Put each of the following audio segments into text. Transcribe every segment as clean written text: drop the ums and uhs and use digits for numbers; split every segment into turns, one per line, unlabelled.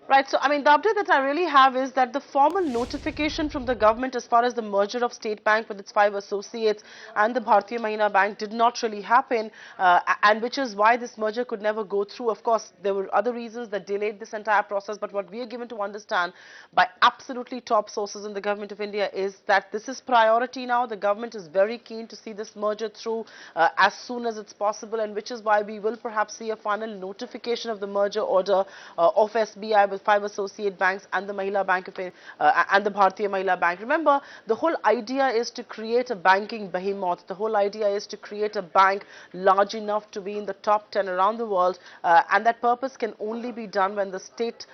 Right. So, I mean, the update that I really have is that the formal notification from the government as far as the merger of State Bank with its 5 associates and the Bharatiya Mahila Bank did not really happen, and which is why this merger could never go through. Of course, there were other reasons that delayed this entire process, but what we are given to understand by absolutely top sources in the government of India is that this is priority now. The government is very keen to see this merger through as soon as it's possible, and which is why we will perhaps see a final notification of the merger order of SBI with 5 associate banks and the Mahila Bank of and the Bharatiya Mahila Bank. Remember, the whole idea is to create a banking behemoth. The whole idea is to create a bank large enough to be in the top 10 around the world, and that purpose can only be done when the state's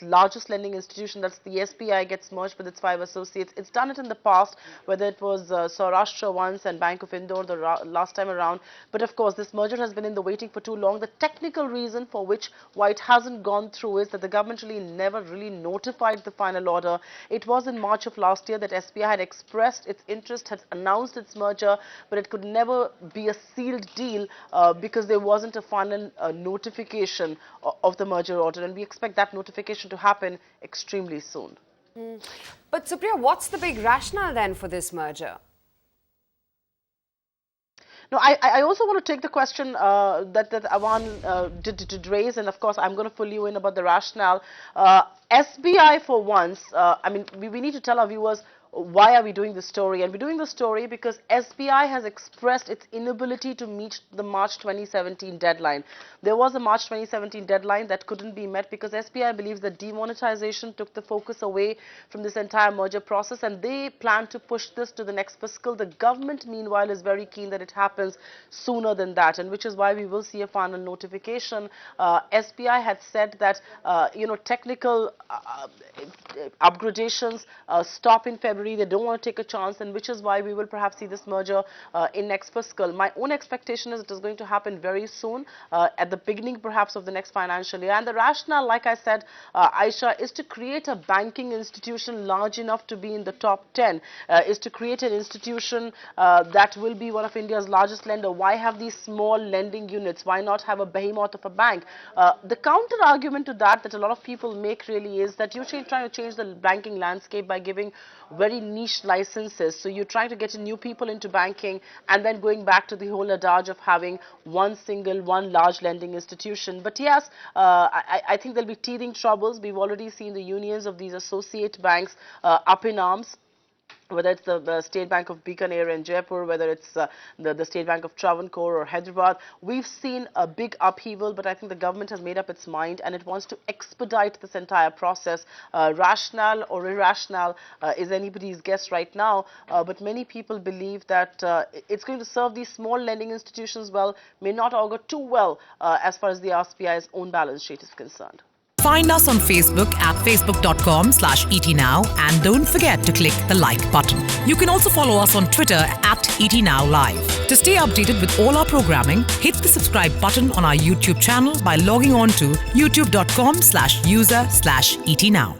largest lending institution, that's the SBI, gets merged with its 5 associates. It's done it in the past, whether it was Saurashtra once and Bank of Indore the last time around. But of course, this merger has been in the waiting for too long. The technical reason for why it hasn't gone through is that the government never really notified the final order. It was in March of last year that SBI had expressed its interest, had announced its merger, but it could never be a sealed deal because there wasn't a final notification of the merger order, and we expect that notification to happen extremely soon.
But Supriya, what's the big rationale then for this merger?
No, I also want to take the question that Awan did raise, and of course I'm going to fill you in about the rationale. SBI for once, I mean, we need to tell our viewers why are we doing this story, and we're doing the story because SBI has expressed its inability to meet the March 2017 deadline. There was a March 2017 deadline that couldn't be met because SBI believes that demonetization took the focus away from this entire merger process, and they plan to push this to the next fiscal. The government, meanwhile, is very keen that it happens sooner than that, and which is why we will see a final notification. SBI had said that, technical upgradations stop in February. They don't want to take a chance, and which is why we will perhaps see this merger in next fiscal. My own expectation is it is going to happen very soon, at the beginning perhaps of the next financial year. And the rationale, like I said, Aisha, is to create a banking institution large enough to be in the top 10, is to create an institution that will be one of India's largest lender. Why have these small lending units? Why not have a behemoth of a bank? The counter argument to that a lot of people make really is that you're trying to change the banking landscape by giving very niche licenses. So you're trying to get new people into banking and then going back to the whole adage of having one large lending institution. But yes, I think there'll be teething troubles. We've already seen the unions of these associate banks up in arms, whether it's the State Bank of Bikaner and Jaipur, whether it's the State Bank of Travancore or Hyderabad. We've seen a big upheaval, but I think the government has made up its mind and it wants to expedite this entire process. Rationale or irrational is anybody's guess right now, but many people believe that it's going to serve these small lending institutions well, may not augur too well as far as the SBI's own balance sheet is concerned.
Find us on Facebook at facebook.com/etnow and don't forget to click the like button. You can also follow us on Twitter at etnowlive. To stay updated with all our programming, hit the subscribe button on our YouTube channel by logging on to youtube.com/user/etnow.